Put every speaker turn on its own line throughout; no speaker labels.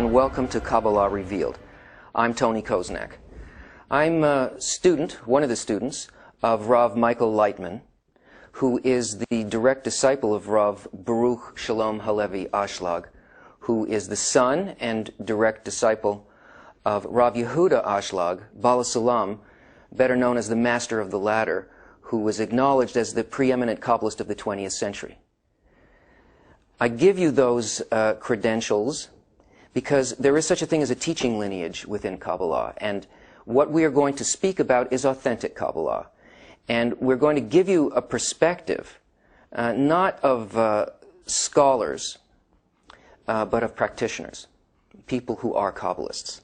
and welcome to Kabbalah Revealed. I'm Tony Koznak. I'm a student, one of the students, of Rav Michael Lightman, who is the direct disciple of Rav Baruch Shalom Halevi Ashlag, who is the son and direct disciple of Rav Yehuda Ashlag, Bala Salam, better known as the Master of the Ladder, who was acknowledged as the preeminent Kabbalist of the 20th century. I give you those credentials because there is such a thing as a teaching lineage within Kabbalah, and what we are going to speak about is authentic Kabbalah. And we're going to give you a perspective, not of scholars, but of practitioners, people who are Kabbalists.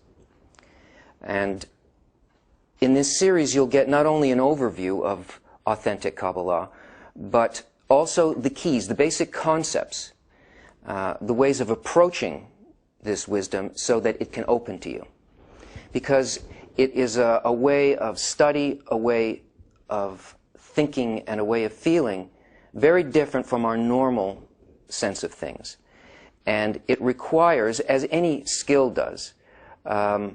And in this series, you'll get not only an overview of authentic Kabbalah, but also the keys, the basic concepts, the ways of approaching this wisdom so that it can open to you. Because it is a way of study, a way of thinking, and a way of feeling very different from our normal sense of things. And it requires, as any skill does, a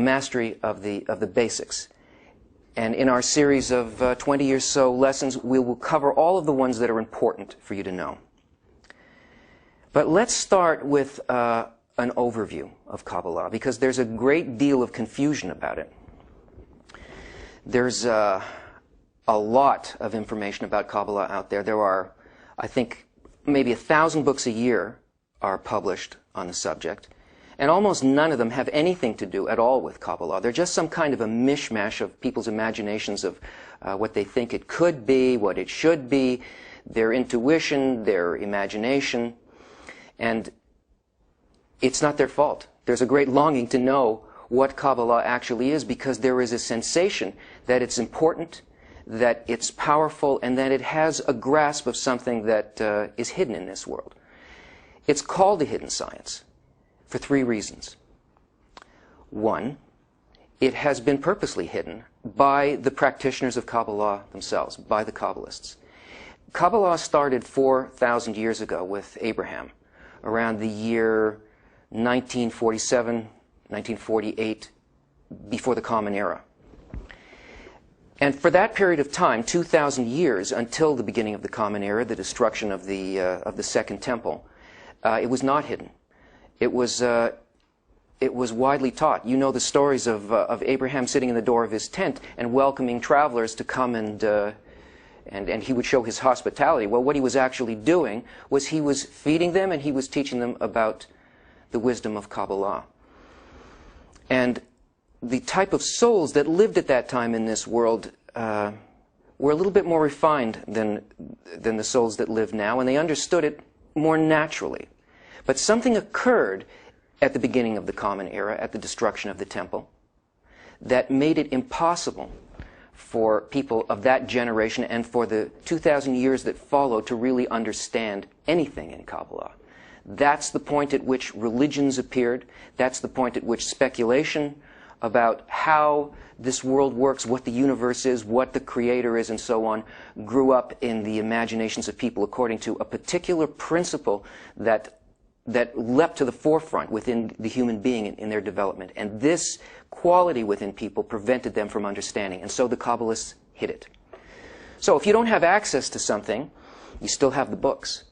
mastery of the basics. And in our series of 20 or so lessons, we will cover all of the ones that are important for you to know. But let's start with an overview of Kabbalah, because there's a great deal of confusion about it. There's a lot of information about Kabbalah out there. There are, I think, maybe 1,000 books a year are published on the subject, and almost none of them have anything to do at all with Kabbalah. They're just some kind of a mishmash of people's imaginations of what they think it could be, what it should be, their intuition, their imagination. And it's not their fault. There's a great longing to know what Kabbalah actually is, because there is a sensation that it's important, that it's powerful, and that it has a grasp of something that is hidden in this world. It's called a hidden science for 3 reasons. 1, it has been purposely hidden by the practitioners of Kabbalah themselves, by the Kabbalists. Kabbalah started 4,000 years ago with Abraham, around the year 1947, 1948, before the Common Era. And for that period of time, 2,000 years until the beginning of the Common Era, the destruction of the Second Temple, it was not hidden. It was widely taught. You know the stories of Abraham sitting in the door of his tent and welcoming travelers to come and he would show his hospitality. Well, what he was actually doing was he was feeding them and he was teaching them about the wisdom of Kabbalah. And the type of souls that lived at that time in this world were a little bit more refined than the souls that live now, and they understood it more naturally. But something occurred at the beginning of the Common Era, at the destruction of the temple, that made it impossible for people of that generation and for the 2,000 years that followed to really understand anything in Kabbalah. That's the point at which religions appeared. That's the point at which speculation about how this world works, what the universe is, what the creator is, and so on, grew up in the imaginations of people according to a particular principle that leapt to the forefront within the human being in their development. And this quality within people prevented them from understanding. And so the Kabbalists hid it. So if you don't have access to something, you still have the books.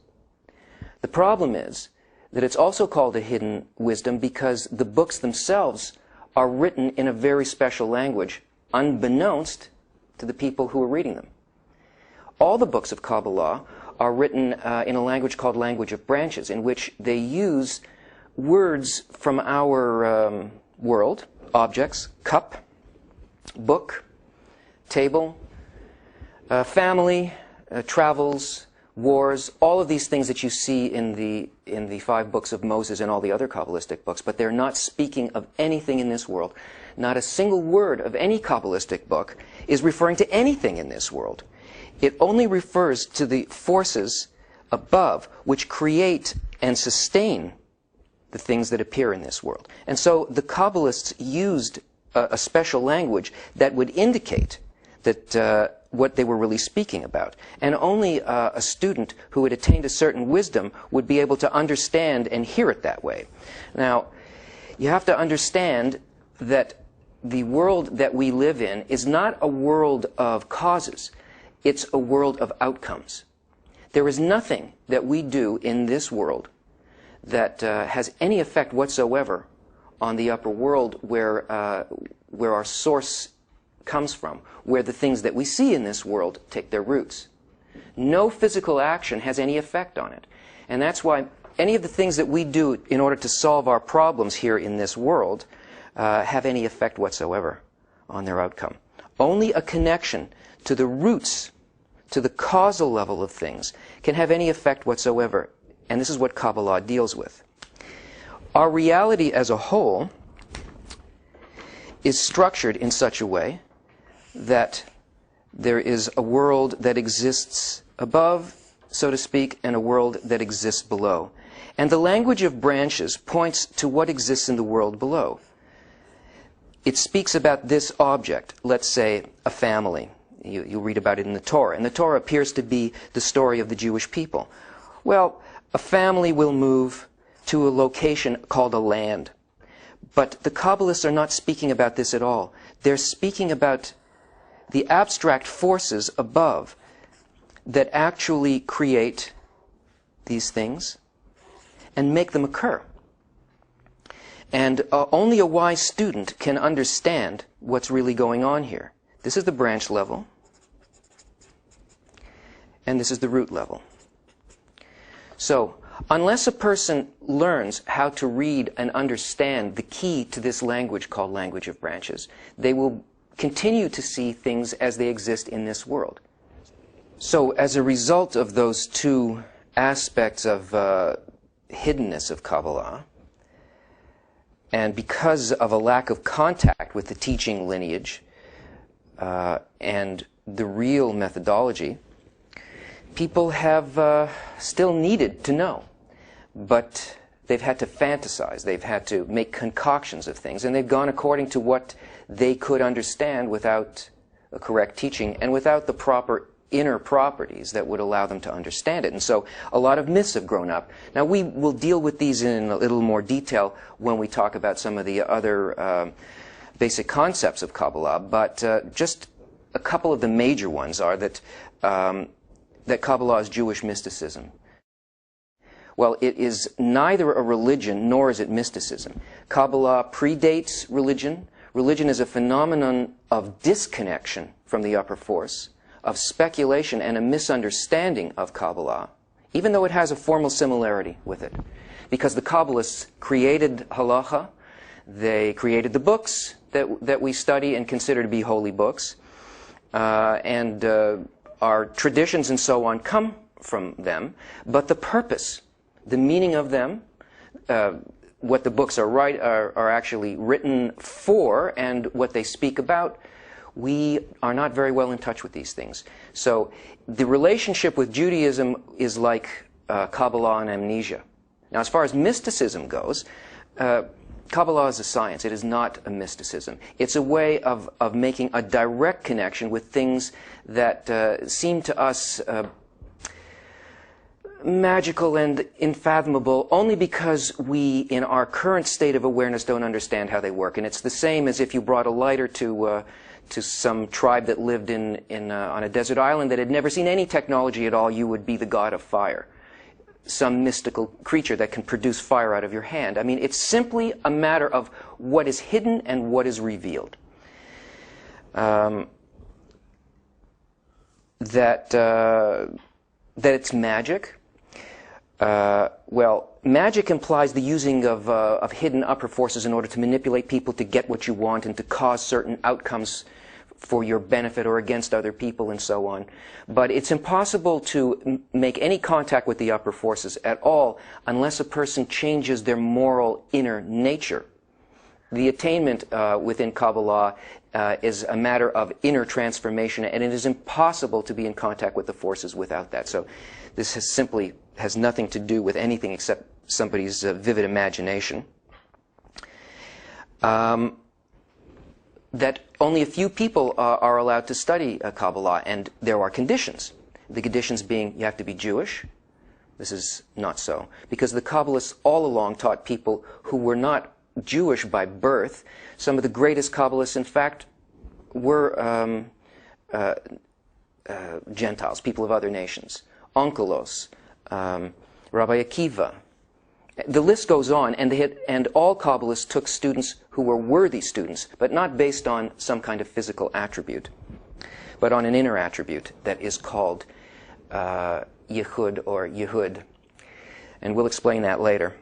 The problem is that it's also called a hidden wisdom because the books themselves are written in a very special language, unbeknownst to the people who are reading them. All the books of Kabbalah are written in a language called language of branches, in which they use words from our world, objects, cup, book, table, family, travels, wars, all of these things that you see in the 5 books of Moses and all the other Kabbalistic books, but they're not speaking of anything in this world. Not a single word of any Kabbalistic book is referring to anything in this world. It only refers to the forces above which create and sustain the things that appear in this world. And so the Kabbalists used a special language that would indicate that what they were really speaking about. And only a student who had attained a certain wisdom would be able to understand and hear it that way. Now, you have to understand that the world that we live in is not a world of causes. It's a world of outcomes. There is nothing that we do in this world that has any effect whatsoever on the upper world where our source comes from, where the things that we see in this world take their roots. No physical action has any effect on it. And that's why any of the things that we do in order to solve our problems here in this world have any effect whatsoever on their outcome. Only a connection to the roots, to the causal level of things, can have any effect whatsoever. And this is what Kabbalah deals with. Our reality as a whole is structured in such a way that there is a world that exists above, so to speak, and a world that exists below. And the language of branches points to what exists in the world below. It speaks about this object, let's say a family. You read about it in the Torah. And the Torah appears to be the story of the Jewish people. Well, a family will move to a location called a land. But the Kabbalists are not speaking about this at all. They're speaking about the abstract forces above that actually create these things and make them occur. And only a wise student can understand what's really going on here. This is the branch level, and this is the root level. So, unless a person learns how to read and understand the key to this language called language of branches, they will continue to see things as they exist in this world. So, as a result of those two aspects of hiddenness of Kabbalah, and because of a lack of contact with the teaching lineage and the real methodology, people have still needed to know. But they've had to fantasize. They've had to make concoctions of things. And they've gone according to what they could understand without a correct teaching and without the proper inner properties that would allow them to understand it. And so a lot of myths have grown up. Now, we will deal with these in a little more detail when we talk about some of the other basic concepts of Kabbalah. But just a couple of the major ones are that Kabbalah is Jewish mysticism. Well, it is neither a religion nor is it mysticism. Kabbalah predates religion. Religion is a phenomenon of disconnection from the upper force, of speculation and a misunderstanding of Kabbalah, even though it has a formal similarity with it. Because the Kabbalists created halacha, they created the books that we study and consider to be holy books, and our traditions and so on come from them, but the purpose, the meaning of them, what the books are actually written for and what they speak about, we are not very well in touch with these things. So the relationship with Judaism is like Kabbalah and amnesia. Now, as far as mysticism goes, Kabbalah is a science. It is not a mysticism. It's a way of making a direct connection with things that seem to us magical and unfathomable only because we, in our current state of awareness, don't understand how they work. And it's the same as if you brought a lighter to some tribe that lived on a desert island that had never seen any technology at all. You would be the god of fire, some mystical creature that can produce fire out of your hand. I mean, it's simply a matter of what is hidden and what is revealed. That it's magic. Well, magic implies the using of hidden upper forces in order to manipulate people to get what you want and to cause certain outcomes for your benefit or against other people and so on. But it's impossible to make any contact with the upper forces at all unless a person changes their moral inner nature. The attainment within Kabbalah is a matter of inner transformation, and it is impossible to be in contact with the forces without that. So this simply has nothing to do with anything except somebody's vivid imagination. that only a few people are allowed to study Kabbalah, and there are conditions. The conditions being you have to be Jewish. This is not so, because the Kabbalists all along taught people who were not Jewish by birth. Some of the greatest Kabbalists, in fact, were Gentiles, people of other nations. Onkelos, Rabbi Akiva. The list goes on, and all Kabbalists took students who were worthy students, but not based on some kind of physical attribute, but on an inner attribute that is called Yichud or Yehud. And we'll explain that later.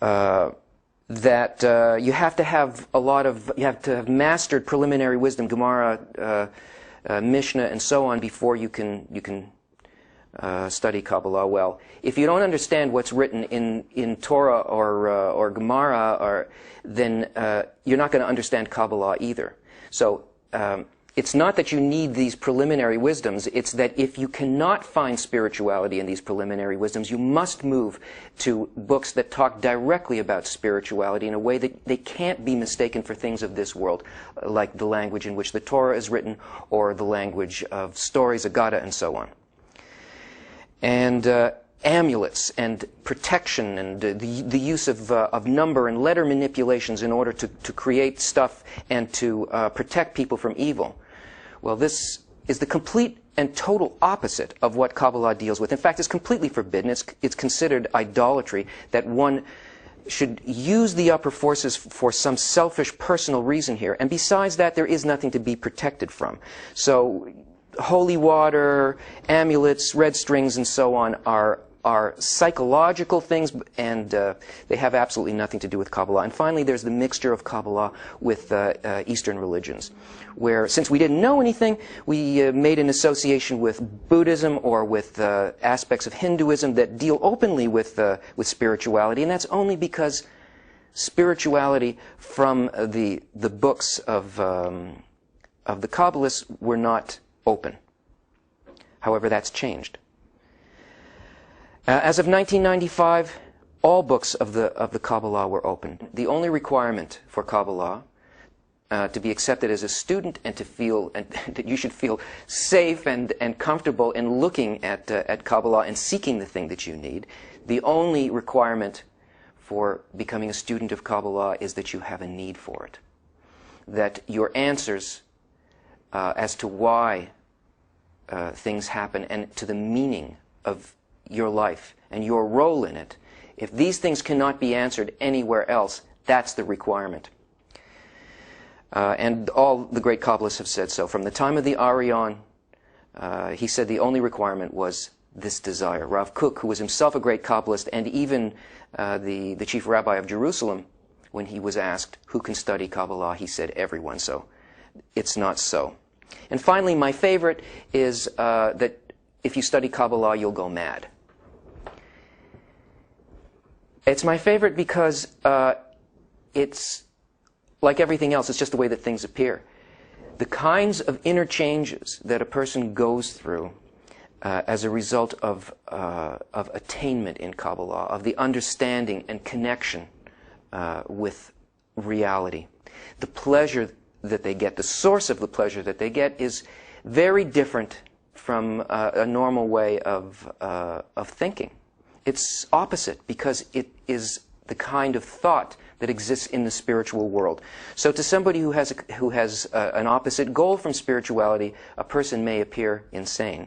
That you have to have you have to have mastered preliminary wisdom, Gemara, Mishnah, and so on before you can study Kabbalah well. If you don't understand what's written in Torah or Gemara, then you're not going to understand Kabbalah either. So it's not that you need these preliminary wisdoms, it's that if you cannot find spirituality in these preliminary wisdoms, you must move to books that talk directly about spirituality in a way that they can't be mistaken for things of this world, like the language in which the Torah is written, or the language of stories, Agada, and so on. And amulets and protection and the use of number and letter manipulations in order to create stuff and to protect people from evil. Well, this is the complete and total opposite of what Kabbalah deals with. In fact, it's completely forbidden. It's considered idolatry that one should use the upper forces for some selfish personal reason here. And besides that, there is nothing to be protected from. So holy water, amulets, red strings, and so on are psychological things, and they have absolutely nothing to do with Kabbalah. And finally, there's the mixture of Kabbalah with Eastern religions, where since we didn't know anything, we made an association with Buddhism or with aspects of Hinduism that deal openly with spirituality, and that's only because spirituality from the books of the Kabbalists were not open. However, that's changed. As of 1995, all books of the Kabbalah were open. The only requirement for Kabbalah to be accepted as a student and to feel and that you should feel safe and comfortable in looking at Kabbalah and seeking the thing that you need, the only requirement for becoming a student of Kabbalah is that you have a need for it. That your answers as to why things happen and to the meaning of your life and your role in it, if these things cannot be answered anywhere else, that's the requirement. And all the great Kabbalists have said so. From the time of the Arion, he said the only requirement was this desire. Rav Kook, who was himself a great Kabbalist, and even the chief rabbi of Jerusalem, when he was asked who can study Kabbalah, he said everyone. So it's not so. And finally, my favorite is that if you study Kabbalah, you'll go mad. It's my favorite because it's like everything else, it's just the way that things appear. The kinds of interchanges that a person goes through as a result of attainment in Kabbalah, of the understanding and connection with reality. The pleasure that they get, the source of the pleasure that they get, is very different from a normal way of thinking. It's opposite because it is the kind of thought that exists in the spiritual world. So to somebody who has an opposite goal from spirituality, a person may appear insane.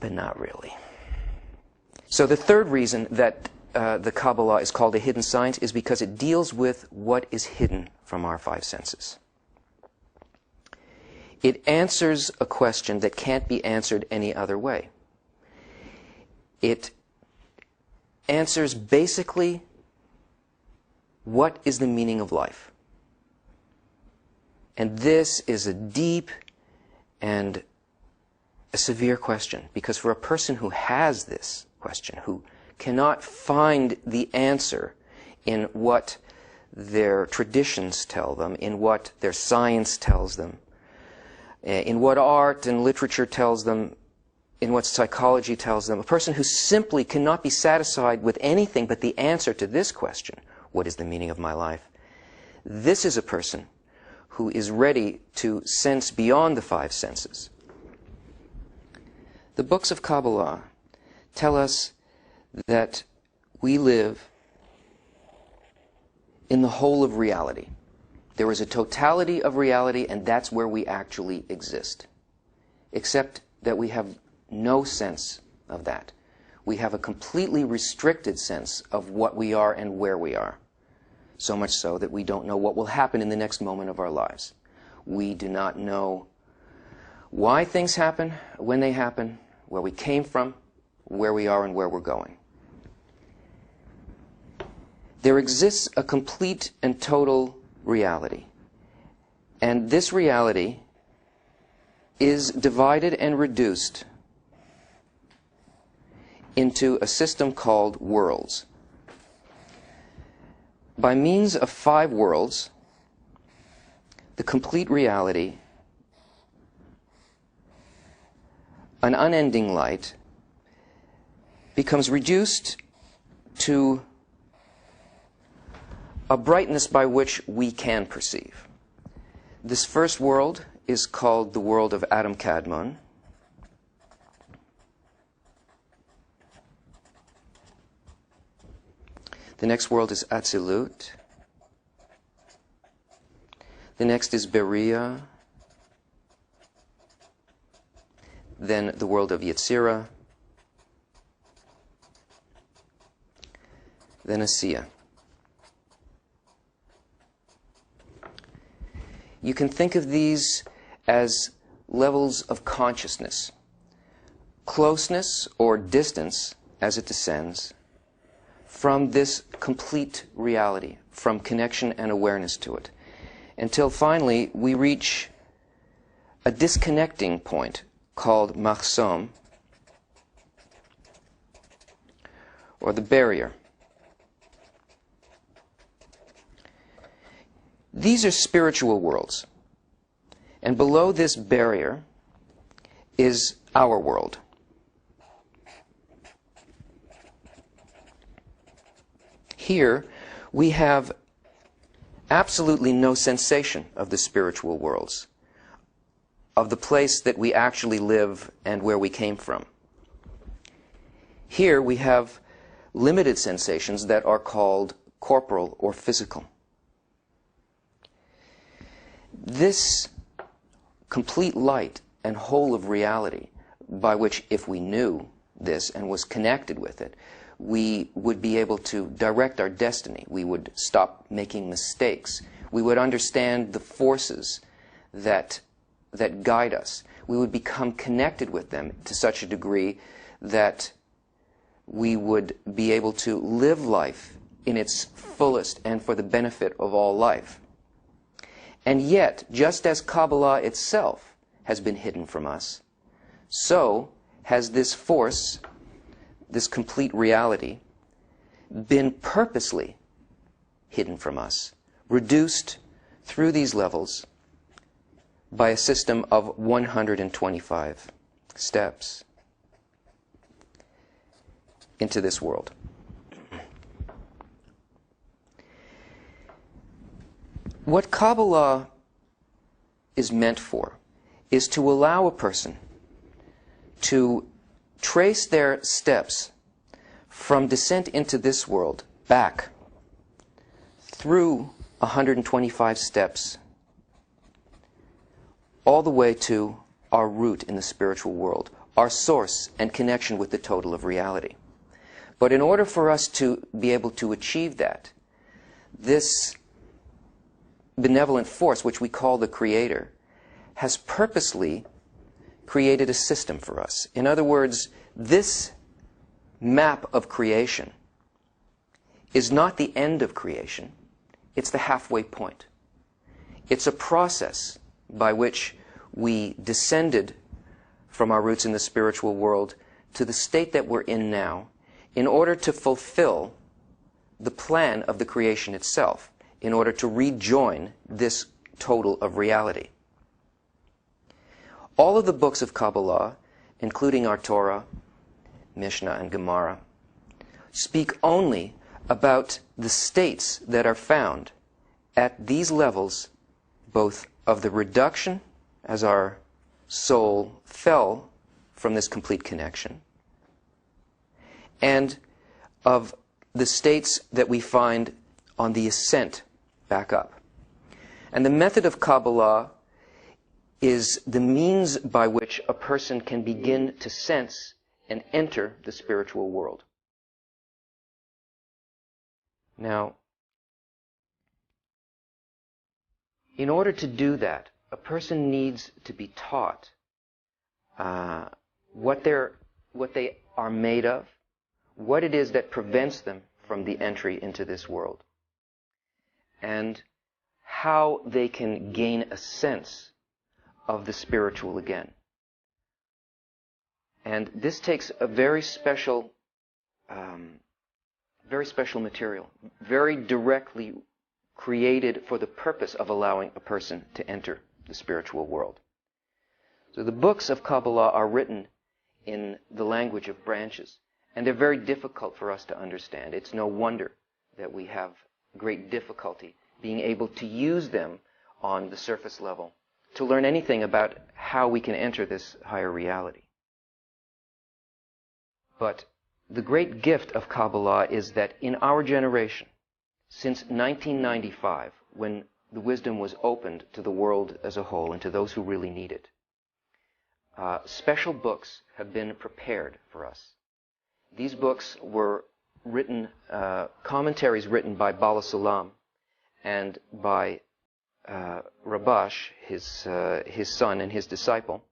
But not really. So the third reason that the Kabbalah is called a hidden science is because it deals with what is hidden from our five senses. It answers a question that can't be answered any other way. It answers basically what is the meaning of life. And this is a deep and a severe question, because for a person who has this question, who cannot find the answer in what their traditions tell them, in what their science tells them, in what art and literature tells them, in what psychology tells them, a person who simply cannot be satisfied with anything but the answer to this question, what is the meaning of my life? This is a person who is ready to sense beyond the five senses. The books of Kabbalah tell us that we live in the whole of reality. There is a totality of reality, and that's where we actually exist. Except that we have no sense of that. We have a completely restricted sense of what we are and where we are. So much so that we don't know what will happen in the next moment of our lives. We do not know why things happen, when they happen, where we came from, where we are, and where we're going. There exists a complete and total reality. And this reality is divided and reduced into a system called worlds. By means of 5 worlds, the complete reality, an unending light, becomes reduced to a brightness by which we can perceive. This first world is called the world of Adam Kadmon. The next world is Atzilut. The next is Beria. Then the world of Yetzirah. Then Asiya. You can think of these as levels of consciousness. Closeness or distance as it descends from this complete reality, from connection and awareness to it, until finally we reach a disconnecting point called Mahsom, or the barrier. These are spiritual worlds, and below this barrier is our world. Here we have absolutely no sensation of the spiritual worlds, of the place that we actually live and where we came from. Here we have limited sensations that are called corporal or physical. This complete light and whole of reality, by which if we knew this and was connected with it, we would be able to direct our destiny. We would stop making mistakes. We would understand the forces that guide us. We would become connected with them to such a degree that we would be able to live life in its fullest and for the benefit of all life. And yet, just as Kabbalah itself has been hidden from us, so has this force, this complete reality, been purposely hidden from us, reduced through these levels by a system of 125 steps into this world. What Kabbalah is meant for is to allow a person to trace their steps from descent into this world back through 125 steps all the way to our root in the spiritual world, our source and connection with the total of reality. But in order for us to be able to achieve that, this benevolent force, which we call the Creator, has purposely created a system for us. In other words, this map of creation is not the end of creation. It's the halfway point. It's a process by which we descended from our roots in the spiritual world to the state that we're in now in order to fulfill the plan of the creation itself, in order to rejoin this total of reality. All of the books of Kabbalah, including our Torah, Mishnah, and Gemara, speak only about the states that are found at these levels, both of the reduction as our soul fell from this complete connection, and of the states that we find on the ascent back up. And the method of Kabbalah is the means by which a person can begin to sense and enter the spiritual world. Now, in order to do that, a person needs to be taught what they are made of, what it is that prevents them from the entry into this world, and how they can gain a sense of the spiritual again. And this takes a very special material, very directly created for the purpose of allowing a person to enter the spiritual world. So the books of Kabbalah are written in the language of branches, and they're very difficult for us to understand. It's no wonder that we have great difficulty being able to use them on the surface level to learn anything about how we can enter this higher reality. But the great gift of Kabbalah is that in our generation, since 1995, when the wisdom was opened to the world as a whole and to those who really need it, special books have been prepared for us. These books were written, commentaries written by Bala Salam and by Rabash, his son and his disciple,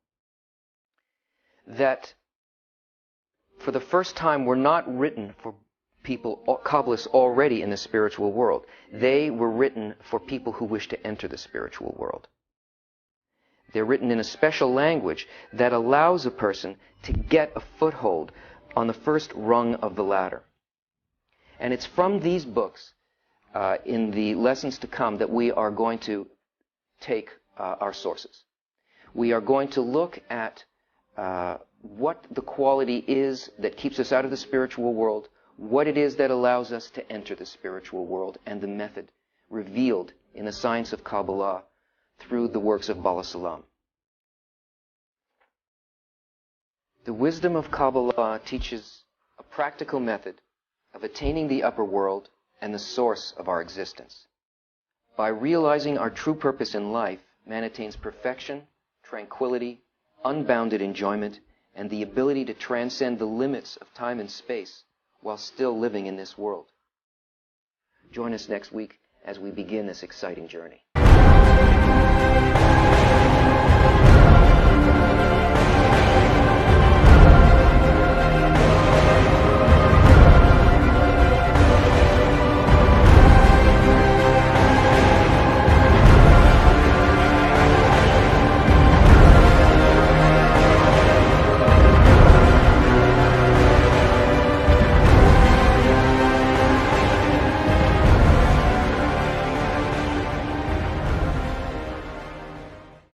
that for the first time were not written for people, Kabbalists already in the spiritual world. They were written for people who wish to enter the spiritual world. They're written in a special language that allows a person to get a foothold on the first rung of the ladder. And it's from these books, in the lessons to come, that we are going to take our sources. We are going to look at what the quality is that keeps us out of the spiritual world, what it is that allows us to enter the spiritual world, and the method revealed in the science of Kabbalah through the works of Bala Salam. The wisdom of Kabbalah teaches a practical method of attaining the upper world and the source of our existence. By realizing our true purpose in life, man attains perfection, tranquility, unbounded enjoyment, and the ability to transcend the limits of time and space while still living in this world. Join us next week as we begin this exciting journey.